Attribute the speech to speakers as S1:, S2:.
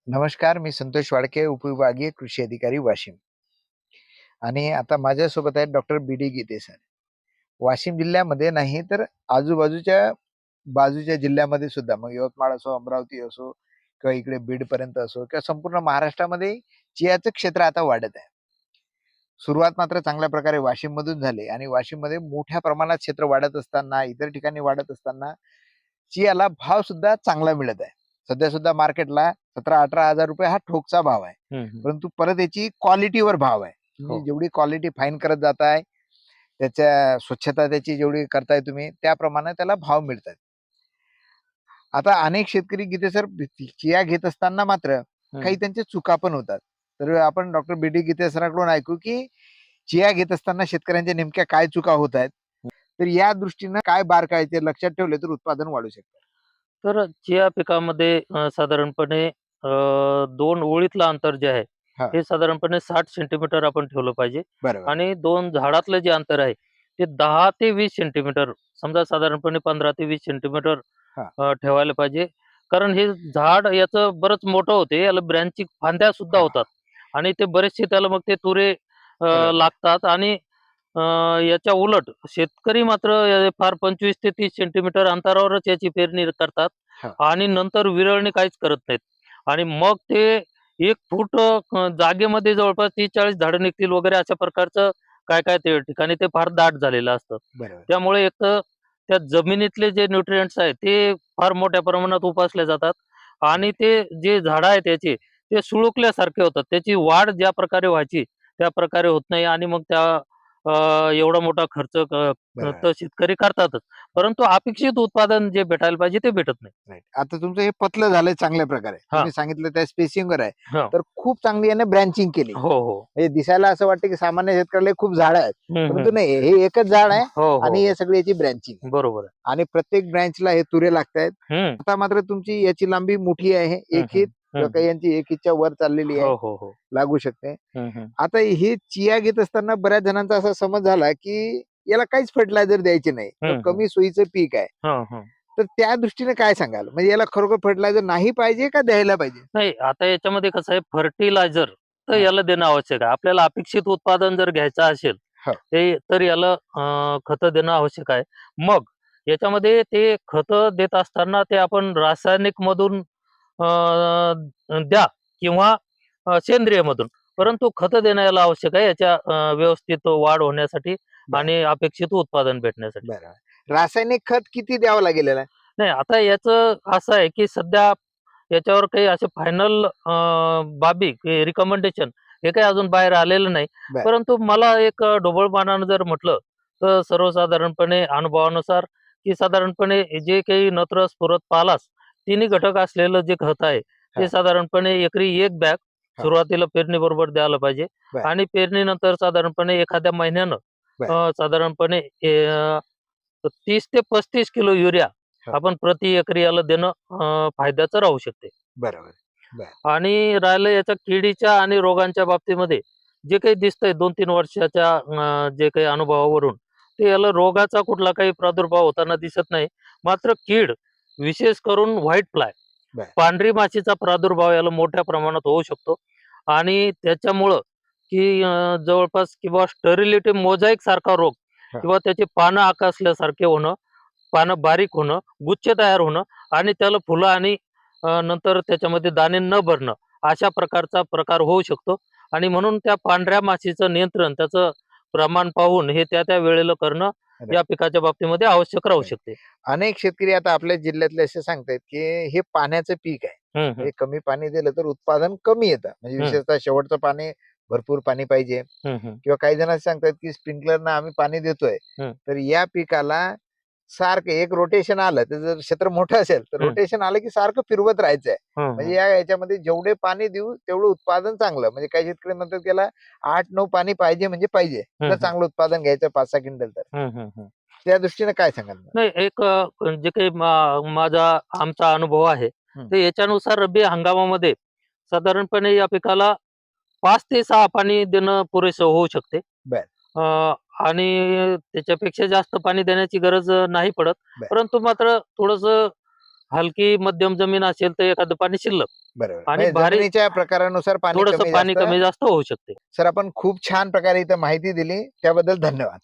S1: नमस्कार, मी संतोष वाडके, उपविभागीय कृषी अधिकारी वाशिम. आणि आता माझ्यासोबत आहेत डॉक्टर बी.डी. गीते सर. वाशिम जिल्ह्यामध्ये नाही तर आजूबाजूच्या बाजूच्या जिल्ह्यामध्ये सुद्धा मग यवतमाळ असो, अमरावती असो किंवा इकडे बीडपर्यंत असो किंवा संपूर्ण महाराष्ट्रामध्ये चियाचं क्षेत्र आता वाढत आहे. सुरुवात मात्र चांगल्या प्रकारे वाशिममधून झाली आणि वाशिममध्ये मोठ्या प्रमाणात क्षेत्र वाढत असताना, इतर ठिकाणी वाढत असताना चियाला भाव सुद्धा चांगला मिळत आहे. सध्या सुद्धा मार्केटला 17-18 हजार रुपये हा ठोकचा भाव आहे. परंतु परत याची क्वालिटीवर भाव आहे. तुम्ही
S2: हो.
S1: जेवढी क्वालिटी फाईन करत जाताय, त्याच्या स्वच्छता त्याची जेवढी करताय तुम्ही, त्याप्रमाणे त्याला भाव मिळतात. आता अनेक शेतकरी गीते सर चिया घेत असताना मात्र काही त्यांच्या चुका पण होतात. तर आपण डॉक्टर बी.डी. गीते सरांकडून ऐकू, की चिया घेत असताना शेतकऱ्यांच्या नेमक्या काय चुका होत आहेत? तर या दृष्टीनं काय बारकाईचे लक्षात ठेवले तर उत्पादन वाढू शकतं?
S2: तर चिया पिकामध्ये साधारणपणे 2 ओळीतलं अंतर जे आहे,
S1: हां,
S2: हे साधारणपणे 60 सेंटीमीटर आपण ठेवलं पाहिजे
S1: बरोबर आहे.
S2: आणि 2 झाडातलं जे अंतर आहे, ते 10 ते 20 सेंटीमीटर समजा साधारणपणे 15 ते 20 सेंटीमीटर
S1: हां,
S2: ठेवायला पाहिजे. कारण हे झाड याचं बरंच मोठं होते. याला ब्रँचिंग फांद्या सुद्धा
S1: हां,
S2: होतात आणि ते बरेचसे त्याला मग ते तुरे
S1: बरोबर आहे.
S2: लागतात आणि अ, याच्या उलट शेतकरी मात्र फार 25 ते 30 सेंटीमीटर अंतरावरच याची पेरणी करतात
S1: हां,
S2: आणि नंतर विरळणी काहीच करत नाहीत आणि मग ते 1 फूट जागेमध्ये जवळपास 30-40 झाडं निघतील वगैरे अशा प्रकारचं काय-काय ते ठिकाणी ते फार दाट झालेलं असतं.
S1: बरोबर.
S2: त्यामुळे एक तर त्या जमिनीतले जे न्यूट्रिएंट्स आहेत ते फार मोठ्या प्रमाणात उपसले जातात आणि
S1: राइट.
S2: ते जे झाडं आहेत त्याची ते सुळुकल्यासारखे होतात. त्याची वाढ ज्या प्रकारे व्हायची त्या प्रकारे होत नाही आणि मग त्या एवढा मोठा खर्च
S1: बरोबर.
S2: तर शेतकरी करतातच. परंतु अपेक्षित उत्पादन जे भेटायला पाहिजे ते भेटत नाही.
S1: राइट. आता तुमचं हे पतलं झालंय चांगल्या प्रकारे.
S2: हां.
S1: तुम्ही सांगितलं त्या स्पेसिंगवर आहे.
S2: हां.
S1: तर खूप चांगली याने ब्रँचिंग केली.
S2: हो, हो.
S1: म्हणजे दिसायला असं वाटतं, की सामान्य शेतकऱ्याला खूप झाडं आहेत.
S2: हं,
S1: परंतु
S2: हं.
S1: नाही, हे एकच झाड आहे
S2: हो, हो,
S1: आणि हे
S2: हो.
S1: सगळी याची ब्रँचिंग आहे.
S2: बरोबर आहे.
S1: आणि प्रत्येक ब्रँचला हे तुरे लागतायत.
S2: हं.
S1: आता मात्र तुमची याची लांबी मोठी आहे.
S2: हं,
S1: 1
S2: हं.
S1: फीट
S2: हं,
S1: किंवा
S2: हं.
S1: काही यांची 1 फीटच्या वर चाललेली आहे.
S2: हो, हो, हो.
S1: लागू शकते.
S2: हं, हं.
S1: आता हे चिया घेत असताना बऱ्याच जणांचा असा समज झाला, की याला काहीच फर्टिलायझर द्यायचे नाही किंवा
S2: हं, हं.
S1: कमी सोयीचं पीक आहे.
S2: हं, हं.
S1: तर त्या दृष्टीने काय सांगाल? म्हणजे याला खरोखर फर्टिलायझर नाही पाहिजे का द्यायला पाहिजे?
S2: नाही आता याच्यामध्ये कसं आहे फर्टिलायझर तर
S1: हां.
S2: याला देणं आवश्यक आहे. आपल्याला अपेक्षित उत्पादन जर घ्यायचं असेल,
S1: हो.
S2: ते तर याला खतं देणं आवश्यक आहे. मग याच्यामध्ये ते खतं देत असताना ते आपण रासायनिक मधून द्या किंवा सेंद्रिय मधून.
S1: हां.
S2: परंतु खतं देणं याला आवश्यक आहे याच्या व्यवस्थित वाढ होण्यासाठी
S1: बरं,
S2: आणि अपेक्षित उत्पादन भेटण्यासाठी.
S1: बरं. रासायनिक खत किती द्यावं लागेल याला?
S2: नाही आता याचं असं आहे, की सध्या याच्यावर काही असे फायनल बाबी रिकमेंडेशन हे काही अजून बाहेर आलेलं नाही.
S1: बरं.
S2: परंतु मला एक ढोबळमानानं जर म्हटलं, तर सर्वसाधारणपणे अनुभवानुसार, की साधारणपणे जे काही नत्र, स्फुरद, पालाश तिन्ही घटक असलेलं जे खत आहे, ते
S1: हां,
S2: साधारणपणे एकरी 1 बॅग
S1: हां.
S2: सुरुवातीला पेरणीबरोबर द्यायला पाहिजे
S1: बरं,
S2: आणि पेरणीनंतर साधारणपणे एखाद्या महिन्यानं
S1: बरं.
S2: साधारणपणे 30 ते 35 किलो युरिया
S1: हो.
S2: आपण प्रति एकरी याला देणं फायद्याचं राहू शकते.
S1: बरोबर. बरं.
S2: आणि राहिलं याच्या किडीच्या आणि रोगांच्या बाबतीमध्ये जे काही दिसतंय 2-3 वर्षाच्या जे काही अनुभवावरून, ते याला रोगाचा कुठला काही प्रादुर्भाव होताना दिसत नाही. मात्र कीड विशेष करून व्हाईट फ्लाय,
S1: बरं.
S2: पांढरी माशीचा प्रादुर्भाव याला मोठ्या प्रमाणात होऊ शकतो आणि त्याच्यामुळं की जवळपास किंवा स्टरिलिटी मोझॅइक सारखा रोग
S1: हां.
S2: किंवा त्याची पानं आकासल्यासारखे होणं, पानं बारीक होणं, गुच्छ तयार होणं आणि त्याला फुलं आणि नंतर त्याच्यामध्ये दाणे न भरणं, अशा प्रकारचा प्रकार होऊ शकतो आणि म्हणून त्या पांढऱ्या माशीचं नियंत्रण, त्याचं प्रमाण पाहून हे त्या वेळेला करणं या
S1: राइट,
S2: पिकाच्या बाबतीमध्ये आवश्यक राहू
S1: राइट.
S2: शकते.
S1: अनेक शेतकरी आता आपल्या जिल्ह्यातले असे सांगतायत, की हे पाण्याचं पीक आहे.
S2: हं, हं.
S1: म्हणजे कमी पाणी दिलं तर उत्पादन कमी येतं. म्हणजे
S2: हं.
S1: विशेषतः शेवटचं पाणी भरपूर पाणी पाहिजे
S2: हं, हं.
S1: किंवा काही जण असं सांगतात, की स्प्रिंकलरनं आम्ही पाणी देतोय.
S2: हं.
S1: तर या पिकाला सारखं एक रोटेशन आलं, तर जर क्षेत्र मोठं असेल, तर
S2: हं.
S1: रोटेशन आलं की सारखं फिरवत राहायचंय.
S2: हं,
S1: म्हणजे
S2: हं.
S1: या याच्यामध्ये जेवढे पाणी देऊ, तेवढं उत्पादन चांगलं. म्हणजे काही शेतकरी म्हणतात, त्याला 8-9 पाणी पाहिजे म्हणजे पाहिजे. जर
S2: हं, हं.
S1: चांगलं उत्पादन घ्यायचं 5-6 क्विंटल तर.
S2: हं, हं, हं.
S1: त्या दृष्टीने काय सांगाल मग?
S2: नाही एक जे काही माझा आमचा अनुभव आहे,
S1: हं.
S2: तर याच्यानुसार रब्बी हंगामामध्ये साधारणपणे या पिकाला 5 ते 6 पाणी देणं पुरेसं होऊ शकते.
S1: बरं,
S2: अ, आणि त्याच्यापेक्षा जास्त पाणी देण्याची गरज नाही पडत.
S1: बरं.
S2: परंतु मात्र थोडंसं हलकी मध्यम जमीन असेल तर एखादं पाणी शिल्लक,
S1: बरोबर.
S2: आणि
S1: म्हणजे
S2: भारी
S1: जमिनीच्या प्रकारानुसार पाणी
S2: थोडंसं
S1: कमी
S2: पाणी
S1: जास्त.
S2: कमी जास्त होऊ शकते.
S1: सर आपण खूप छान प्रकारे इथं माहिती दिली त्याबद्दल धन्यवाद.